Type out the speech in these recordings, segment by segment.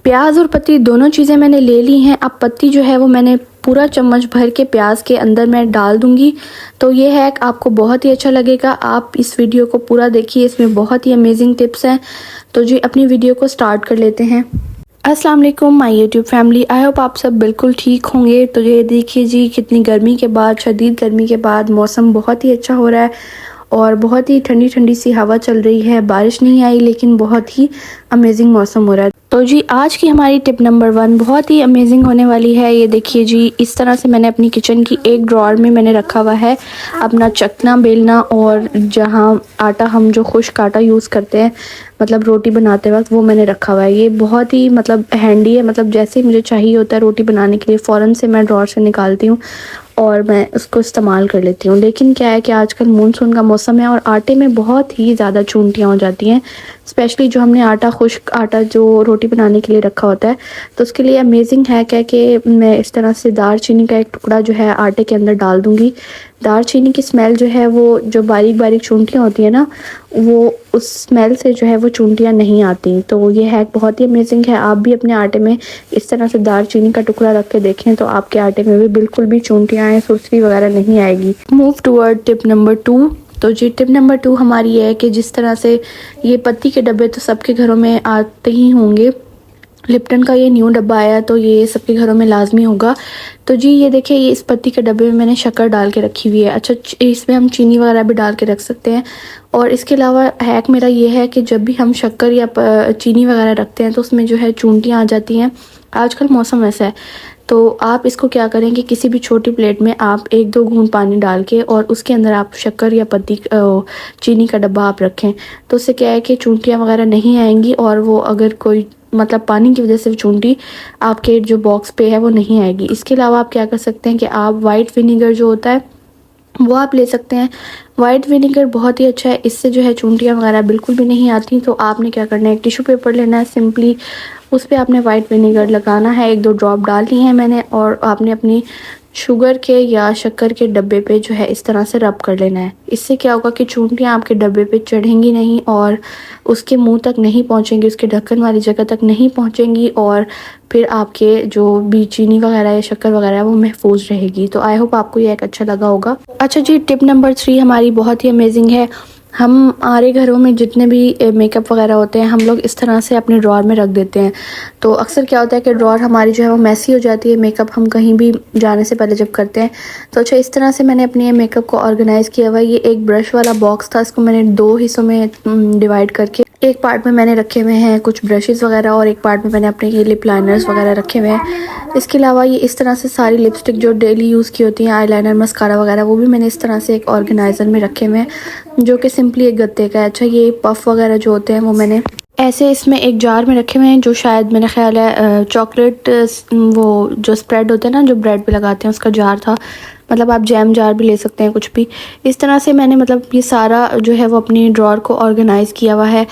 प्याज और पत्ती दोनों चीज़ें मैंने ले ली हैं। अब पत्ती जो है वो मैंने पूरा चम्मच भर के प्याज के अंदर मैं डाल दूंगी। तो ये है कि आपको बहुत ही अच्छा लगेगा, आप इस वीडियो को पूरा देखिए, इसमें बहुत ही अमेजिंग टिप्स हैं। तो जी अपनी वीडियो को स्टार्ट कर लेते हैं। अस्सलाम वालेकुम my YouTube family, I hope आप सब बिल्कुल ठीक होंगे। तो ये देखिए जी, कितनी गर्मी के बाद, शदीद गर्मी के बाद मौसम बहुत ही अच्छा हो रहा है और बहुत ही ठंडी ठंडी सी हवा चल रही है। बारिश नहीं आई लेकिन बहुत ही अमेजिंग मौसम हो रहा है। तो जी आज की हमारी टिप नंबर 1 बहुत ही अमेजिंग होने वाली है। ये देखिए जी, इस तरह से मैंने अपनी किचन की एक ड्रॉअर में मैंने रखा हुआ है अपना चकना बेलना, और जहाँ आटा हम जो खुश्क आटा यूज़ करते हैं मतलब रोटी बनाते वक्त, वो मैंने रखा हुआ है। ये बहुत ही मतलब हैंडी है, मतलब जैसे ही मुझे चाहिए होता है रोटी बनाने के लिए फ़ौरन से मैं ड्रॉअर से निकालती हूँ और मैं उसको इस्तेमाल कर लेती हूँ। लेकिन क्या है कि आजकल मानसून का मौसम है और आटे में बहुत ही ज़्यादा चूंटियाँ हो जाती हैं, स्पेशली जो हमने आटा खुश्क आटा जो रोटी बनाने के लिए रखा होता है। तो उसके लिए अमेजिंग है क्या कि मैं इस तरह से दालचीनी का एक टुकड़ा जो है आटे के अंदर डाल दूँगी। दालचीनी की स्मेल जो है वो जो बारीक बारीक चूंटियाँ होती है ना, वो उस स्मेल से जो है वो चूंटियाँ नहीं आती। तो ये है बहुत ही अमेजिंग है। आप भी अपने आटे में इस तरह से दालचीनी का टुकड़ा रख के देखें तो आपके आटे में भी बिल्कुल भी चूंटियाँ सुरसरी वगैरह नहीं आएगी। Move toward tip number 2। तो जी टिप नंबर 2 हमारी है कि जिस तरह से ये पत्ती के डब्बे तो सबके घरों में आते ही होंगे। लिप्टन का ये न्यू डब्बा आया तो ये सबके घरों में लाजमी होगा। तो जी ये देखिए, ये इस पत्ती के डब्बे में मैंने शक्कर डाल के रखी हुई है। अच्छा, इसमें हम चीनी वगैरह भी डाल के रख सकते हैं। और इसके अलावा हैक मेरा ये है कि जब भी हम शक्कर या चीनी वगैरह रखते हैं तो उसमें जो है चूंटियाँ आ जाती हैं। आजकल मौसम ऐसा है, तो आप इसको क्या करें कि किसी भी छोटी प्लेट में आप 1-2 घूंट पानी डाल के और उसके अंदर आप शक्कर या पत्ती चीनी का डब्बा आप रखें। तो उससे क्या है कि चूंटियाँ वगैरह नहीं आएंगी, और वो अगर कोई मतलब पानी की वजह से चूंटी आपके जो बॉक्स पे है वो नहीं आएगी। इसके अलावा आप क्या कर सकते हैं कि आप वाइट विनीगर जो होता है वो आप ले सकते हैं। वाइट विनेगर बहुत ही अच्छा है, इससे जो है चूंटियाँ वगैरह बिल्कुल भी नहीं आती। तो आपने क्या करना है, एक टिश्यू पेपर लेना है, सिंपली उस पर आपने वाइट विनेगर लगाना है, 1-2 ड्रॉप डालनी है मैंने, और आपने अपनी शुगर के या शक्कर के डब्बे पे जो है इस तरह से रब कर लेना है। इससे क्या होगा कि चूंटियाँ आपके डब्बे पे चढ़ेंगी नहीं और उसके मुंह तक नहीं पहुँचेंगी, उसके ढक्कन वाली जगह तक नहीं पहुँचेंगी, और फिर आपके जो भी चीनी वगैरह या शक्कर वगैरह है वो महफूज रहेगी। तो आई होप आपको ये एक अच्छा लगा होगा। अच्छा जी, टिप नंबर 3 हमारी बहुत ही अमेजिंग है। हमारे घरों में जितने भी मेकअप वगैरह होते हैं हम लोग इस तरह से अपने ड्रॉअर में रख देते हैं। तो अक्सर क्या होता है कि ड्रॉअर हमारी जो है वो मैसी हो जाती है, मेकअप हम कहीं भी जाने से पहले जब करते हैं। तो अच्छा, इस तरह से मैंने अपने मेकअप को ऑर्गेनाइज़ किया हुआ है। ये एक ब्रश वाला बॉक्स था, इसको मैंने 2 हिस्सों में डिवाइड करके एक पार्ट में मैंने रखे हुए हैं कुछ ब्रशेज़ वगैरह और एक पार्ट में मैंने अपने ये लिप लाइनर्स वगैरह रखे हुए हैं। इसके अलावा ये इस तरह से सारी लिपस्टिक जो डेली यूज़ की होती हैं, आईलाइनर, मस्कारा वगैरह, वो भी मैंने इस तरह से एक ऑर्गेनाइज़र में रखे हुए हैं जो कि सिंपली एक गत्ते का है। अच्छा, ये पफ वगैरह जो होते हैं वो मैंने ऐसे इसमें एक जार में रखे हुए हैं, जो शायद मेरा ख्याल है चॉकलेट वो जो स्प्रेड होता है ना जो ब्रेड पे लगाते हैं उसका जार था। मतलब आप जैम जार भी ले सकते हैं, कुछ भी। इस तरह से मैंने मतलब ये सारा जो है वो अपनी ड्रॉअर को ऑर्गेनाइज़ किया हुआ है।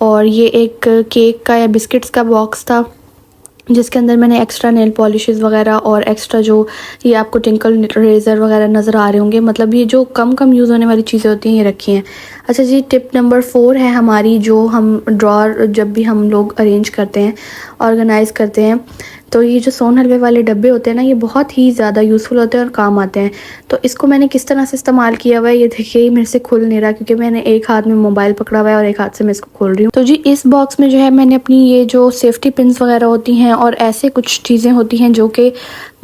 और ये एक केक का या बिस्किट्स का बॉक्स था जिसके अंदर मैंने एक्स्ट्रा नेल पॉलिशेस वगैरह और एक्स्ट्रा जो ये आपको टिंकल रेज़र वगैरह नज़र आ रहे होंगे, मतलब ये जो कम यूज़ होने वाली चीज़ें होती हैं ये रखी हैं। अच्छा जी, टिप नंबर 4 है हमारी, जो हम ड्रॉअर जब भी हम लोग अरेंज करते हैं, ऑर्गेनाइज़ करते हैं, तो ये जो सोन हलवे वाले डब्बे होते हैं ना, ये बहुत ही ज़्यादा यूज़फुल होते हैं और काम आते हैं। तो इसको मैंने किस तरह से इस्तेमाल किया हुआ है ये देखिए, मेरे से खुल नहीं रहा क्योंकि मैंने एक हाथ में मोबाइल पकड़ा हुआ है और एक हाथ से मैं इसको खोल रही हूँ। तो जी इस बॉक्स में जो है मैंने अपनी ये जो सेफ्टी पिन्स वगैरह होती हैं और ऐसे कुछ चीज़ें होती हैं जो कि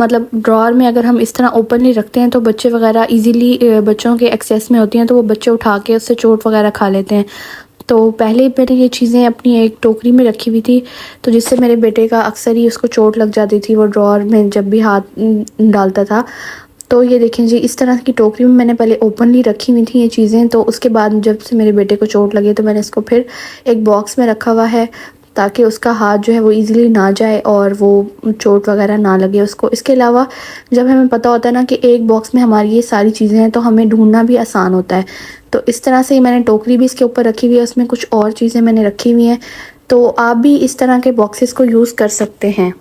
मतलब ड्रॉअर में अगर हम इस तरह ओपनली रखते हैं तो बच्चे वगैरह इजीली बच्चों के एक्सेस में होती हैं, तो वो बच्चे उठा के उससे चोट वगैरह खा लेते हैं। तो पहले मैंने ये चीज़ें अपनी एक टोकरी में रखी हुई थी, तो जिससे मेरे बेटे का अक्सर ही उसको चोट लग जाती थी वो ड्रॉअर में जब भी हाथ डालता था। तो ये देखें जी, इस तरह की टोकरी में मैंने पहले ओपनली रखी हुई थी ये चीज़ें। तो उसके बाद जब से मेरे बेटे को चोट लगी तो मैंने इसको फिर एक बॉक्स में रखा हुआ है ताकि उसका हाथ जो है वो इजीली ना जाए और वो चोट वगैरह ना लगे उसको। इसके अलावा जब हमें पता होता है ना कि एक बॉक्स में हमारी ये सारी चीज़ें हैं तो हमें ढूंढना भी आसान होता है। तो इस तरह से मैंने टोकरी भी इसके ऊपर रखी हुई है, उसमें कुछ और चीज़ें मैंने रखी हुई हैं। तो आप भी इस तरह के बॉक्सेस को यूज़ कर सकते हैं।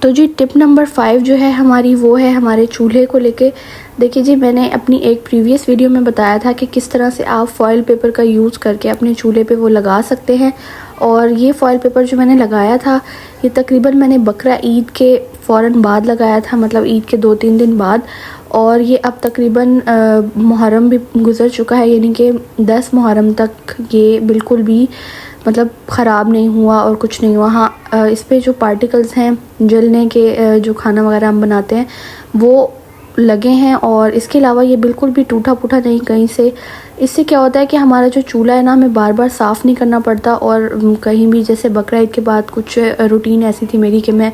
तो जी टिप नंबर 5 जो है हमारी, वो है हमारे चूल्हे को लेके। देखिए जी, मैंने अपनी एक प्रीवियस वीडियो में बताया था कि किस तरह से आप फॉइल पेपर का यूज़ करके अपने चूल्हे पे वो लगा सकते हैं और ये फॉइल पेपर जो मैंने लगाया था ये तकरीबन मैंने बकरा ईद के फ़ौरन बाद लगाया था, मतलब ईद के 2-3 दिन बाद। और ये अब तकरीबन मुहर्रम भी गुज़र चुका है, यानी कि 10 मुहर्रम तक ये बिल्कुल भी मतलब ख़राब नहीं हुआ और कुछ नहीं हुआ। हाँ, इस पे जो पार्टिकल्स हैं जलने के, जो खाना वगैरह हम बनाते हैं वो लगे हैं, और इसके अलावा ये बिल्कुल भी टूटा फूटा नहीं कहीं से। इससे क्या होता है कि हमारा जो चूल्हा है ना, हमें बार बार साफ़ नहीं करना पड़ता। और कहीं भी जैसे बकरा ईद के बाद कुछ रूटीन ऐसी थी मेरी कि मैं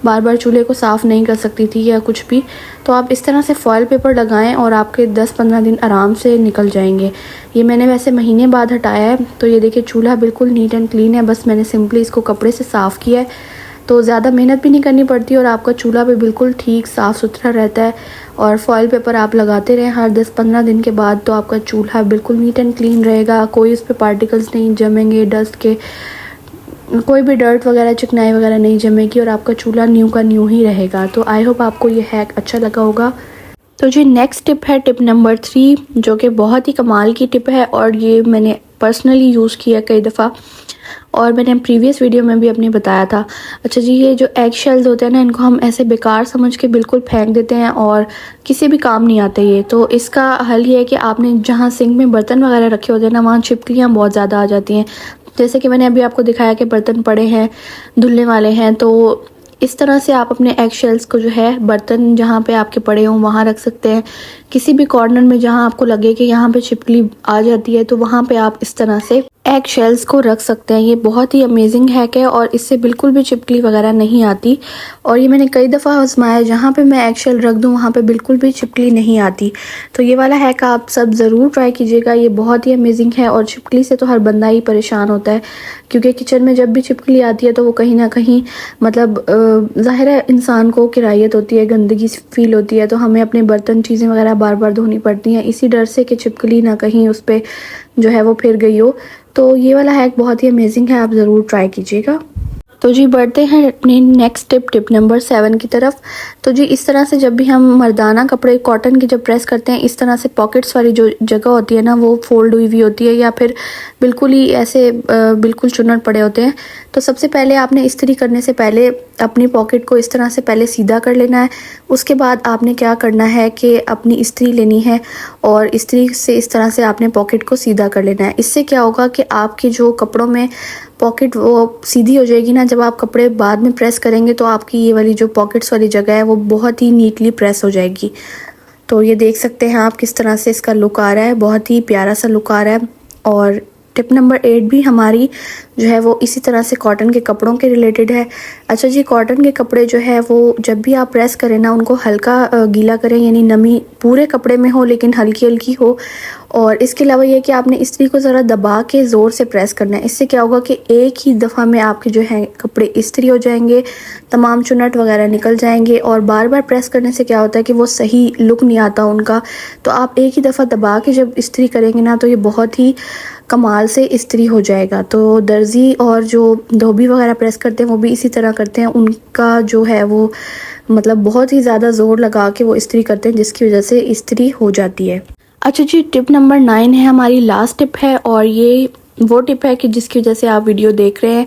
बार बार चूल्हे को साफ़ नहीं कर सकती थी या कुछ भी, तो आप इस तरह से फॉइल पेपर लगाएं और आपके 10-15 दिन आराम से निकल जाएंगे। ये मैंने वैसे महीने बाद हटाया है, तो ये देखिए चूल्हा बिल्कुल नीट एंड क्लीन है। बस मैंने सिंपली इसको कपड़े से साफ़ किया है, तो ज़्यादा मेहनत भी नहीं करनी पड़ती और आपका चूल्हा भी बिल्कुल ठीक साफ़ सुथरा रहता है। और फॉइल पेपर आप लगाते रहें हर 10-15 दिन के बाद, तो आपका चूल्हा बिल्कुल नीट एंड क्लीन रहेगा। कोई उस पर पार्टिकल्स नहीं जमेंगे, डस्ट के कोई भी डर्ट वगैरह चिकनाई वगैरह नहीं जमेगी, और आपका चूल्हा न्यू का न्यू ही रहेगा। तो आई होप आपको ये हैक अच्छा लगा होगा। तो जी नेक्स्ट टिप है टिप नंबर 3, जो कि बहुत ही कमाल की टिप है और ये मैंने पर्सनली यूज़ किया कई दफ़ा, और मैंने प्रीवियस वीडियो में भी अपने बताया था। अच्छा जी, ये जो एग शेल्स होते हैं ना, इनको हम ऐसे बेकार समझ के बिल्कुल फेंक देते हैं और किसी भी काम नहीं आते ये। तो इसका हल ये है कि आपने जहाँ सिंक में बर्तन वगैरह रखे होते हैं ना, वहाँ छिपकलियाँ बहुत ज़्यादा आ जाती हैं। जैसे कि मैंने अभी आपको दिखाया कि बर्तन पड़े हैं, धुलने वाले हैं, तो इस तरह से आप अपने एग शेल्स को जो है बर्तन जहाँ पे आपके पड़े हों वहाँ रख सकते हैं। किसी भी कॉर्नर में जहाँ आपको लगे कि यहाँ पे छिपकली आ जाती है, तो वहाँ पे आप इस तरह से एग शेल्स को रख सकते हैं। ये बहुत ही अमेजिंग हैक है और इससे बिल्कुल भी छिपकली वगैरह नहीं आती। और ये मैंने कई दफ़ा आजमाया, जहाँ पे मैं एग शेल रख दूँ वहाँ पे बिल्कुल भी छिपकली नहीं आती। तो ये वाला हैक आप सब ज़रूर ट्राई कीजिएगा, ये बहुत ही अमेजिंग है। और छिपकली से तो हर बंदा ही परेशान होता है, क्योंकि किचन में जब भी छिपकली आती है तो वो कहीं ना कहीं मतलब ज़ाहिर है इंसान को किरायत होती है, गंदगी फील होती है, तो हमें अपने बर्तन चीज़ें वगैरह बार बार धोनी पड़ती हैं, इसी डर से कि छिपकली ना कहीं उस पर जो है वो फिर गई हो। तो ये वाला हैक बहुत ही अमेजिंग है, आप ज़रूर ट्राई कीजिएगा। तो जी बढ़ते हैं अपनी नेक्स्ट टिप नंबर 7 की तरफ। तो जी इस तरह से जब भी हम मर्दाना कपड़े कॉटन के जब प्रेस करते हैं, इस तरह से पॉकेट्स वाली जो जगह होती है ना, वो फोल्ड हुई हुई होती है या फिर बिल्कुल ही ऐसे बिल्कुल चुनर पड़े होते हैं। तो सबसे पहले आपने इस्त्री करने से पहले अपनी पॉकेट को इस तरह से पहले सीधा कर लेना है। उसके बाद आपने क्या करना है कि अपनी इस्त्री लेनी है और इस्त्री से इस तरह से आपने पॉकेट को सीधा कर लेना है। इससे क्या होगा कि आपके जो कपड़ों में पॉकेट वो सीधी हो जाएगी ना, जब आप कपड़े बाद में प्रेस करेंगे तो आपकी ये वाली जो पॉकेट्स वाली जगह है वो बहुत ही नीटली प्रेस हो जाएगी। तो ये देख सकते हैं आप किस तरह से इसका लुक आ रहा है, बहुत ही प्यारा सा लुक आ रहा है। और टिप नंबर 8 भी हमारी जो है वो इसी तरह से कॉटन के कपड़ों के रिलेटेड है। अच्छा जी, कॉटन के कपड़े जो है वो जब भी आप प्रेस करें ना, उनको हल्का गीला करें, यानी नमी पूरे कपड़े में हो लेकिन हल्की हल्की हो। और इसके अलावा ये कि आपने इस्त्री को ज़रा दबा के ज़ोर से प्रेस करना है। इससे क्या होगा कि एक ही दफ़ा में आपके जो है कपड़े इस्त्री हो जाएंगे, तमाम चुनट वगैरह निकल जाएंगे। और बार बार प्रेस करने से क्या होता है कि वो सही लुक नहीं आता उनका। तो आप एक ही दफ़ा दबा के जब इस्त्री करेंगे ना, तो ये बहुत ही कमाल से इस्त्री हो जाएगा। तो दर्जी और जो धोबी वगैरह प्रेस करते हैं वो भी इसी तरह करते हैं, उनका जो है वो मतलब बहुत ही ज़्यादा ज़ोर लगा के वो इस्त्री करते हैं, जिसकी वजह से इस्त्री हो जाती है। अच्छा जी, टिप नंबर 9 है हमारी लास्ट टिप है, और ये वो टिप है कि जिसकी वजह से आप वीडियो देख रहे हैं।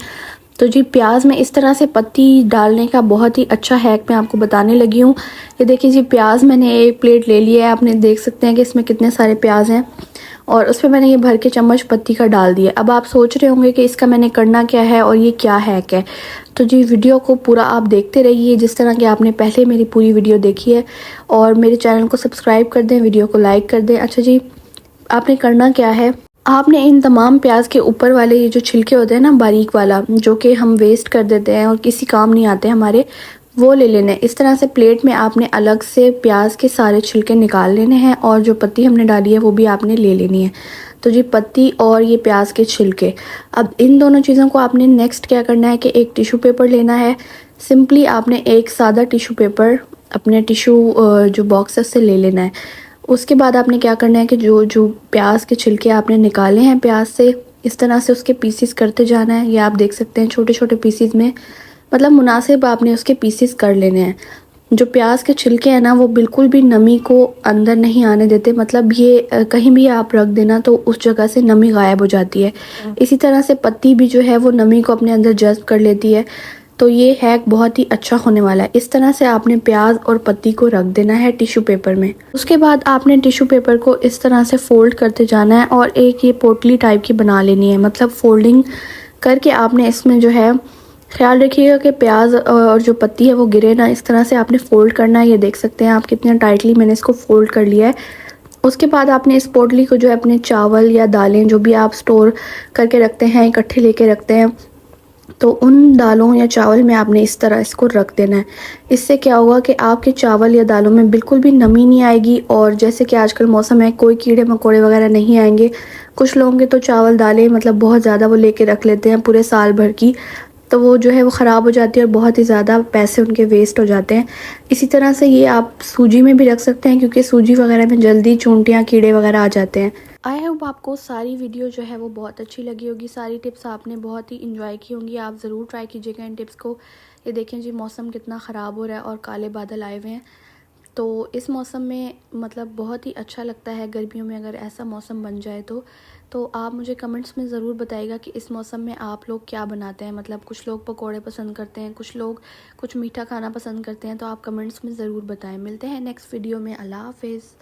तो जी प्याज में इस तरह से पत्ती डालने का बहुत ही अच्छा हैक मैं आपको बताने लगी हूँ। ये देखिए जी, प्याज मैंने एक प्लेट ले लिया है, आपने देख सकते हैं कि इसमें कितने सारे प्याज हैं, और उस पर मैंने ये भर के चम्मच पत्ती का डाल दिया। अब आप सोच रहे होंगे कि इसका मैंने करना क्या है और ये क्या हैक है। तो जी वीडियो को पूरा आप देखते रहिए, जिस तरह कि आपने पहले मेरी पूरी वीडियो देखी है, और मेरे चैनल को सब्सक्राइब कर दें, वीडियो को लाइक कर दें। अच्छा जी, आपने करना क्या है, आपने इन तमाम प्याज के ऊपर वाले ये जो छिलके होते हैं ना, बारीक वाला, जो कि हम वेस्ट कर देते हैं और किसी काम नहीं आते हमारे, वो ले लेने। इस तरह से प्लेट में आपने अलग से प्याज के सारे छिलके निकाल लेने हैं, और जो पत्ती हमने डाली है वो भी आपने ले लेनी है। तो जी पत्ती और ये प्याज के छिलके, अब इन दोनों चीज़ों को आपने नेक्स्ट क्या करना है कि एक टिश्यू पेपर लेना है। सिंपली आपने एक सादा टिश्यू पेपर अपने टिश्यू जो बॉक्स है उससे ले लेना है। उसके बाद आपने क्या करना है कि जो जो प्याज के छिलके आपने निकाले हैं प्याज से, इस तरह से उसके पीसीस करते जाना है। ये आप देख सकते हैं छोटे छोटे पीसीस में, मतलब मुनासिब आपने उसके पीसीस कर लेने हैं। जो प्याज के छिलके हैं ना वो बिल्कुल भी नमी को अंदर नहीं आने देते, मतलब ये कहीं भी आप रख देना तो उस जगह से नमी गायब हो जाती है। इसी तरह से पत्ती भी जो है वो नमी को अपने अंदर जज़्ब कर लेती है। तो ये हैक बहुत ही अच्छा होने वाला है। इस तरह से आपने प्याज और पत्ती को रख देना है टिश्यू पेपर में। उसके बाद आपने टिश्यू पेपर को इस तरह से फोल्ड करते जाना है और एक ये पोटली टाइप की बना लेनी है, मतलब फोल्डिंग करके आपने इसमें जो है ख्याल रखिएगा कि प्याज और जो पत्ती है वो गिरे ना। इस तरह से आपने फ़ोल्ड करना है। ये देख सकते हैं आप कितना टाइटली मैंने इसको फ़ोल्ड कर लिया है। उसके बाद आपने इस पोटली को जो है अपने चावल या दालें जो भी आप स्टोर करके रखते हैं, इकट्ठे लेके रखते हैं, तो उन दालों या चावल में आपने इस तरह इसको रख देना है। इससे क्या होगा कि आपके चावल या दालों में बिल्कुल भी नमी नहीं आएगी और जैसे कि आजकल मौसम है कोई कीड़े मकोड़े वगैरह नहीं आएंगे। कुछ लोगों के तो चावल दालें मतलब बहुत ज़्यादा वो लेके रख लेते हैं पूरे साल भर की, तो वो जो है वो ख़राब हो जाती है और बहुत ही ज़्यादा पैसे उनके वेस्ट हो जाते हैं। इसी तरह से ये आप सूजी में भी रख सकते हैं क्योंकि सूजी वगैरह में जल्दी चूंटियाँ कीड़े वगैरह आ जाते हैं। आई होप आपको सारी वीडियो जो है वो बहुत अच्छी लगी होगी। सारी टिप्स आपने बहुत ही इंजॉय की होंगी। आप ज़रूर ट्राई कीजिएगा इन टिप्स को। ये देखें जी मौसम कितना ख़राब हो रहा है और काले बादल आए हुए हैं। तो इस मौसम में मतलब बहुत ही अच्छा लगता है गर्मियों में अगर ऐसा मौसम बन जाए तो आप मुझे कमेंट्स में ज़रूर बताइएगा कि इस मौसम में आप लोग क्या बनाते हैं। मतलब कुछ लोग पकोड़े पसंद करते हैं, कुछ लोग कुछ मीठा खाना पसंद करते हैं, तो आप कमेंट्स में ज़रूर बताएं। मिलते हैं नेक्स्ट वीडियो में। अल्लाह हाफ़िज़।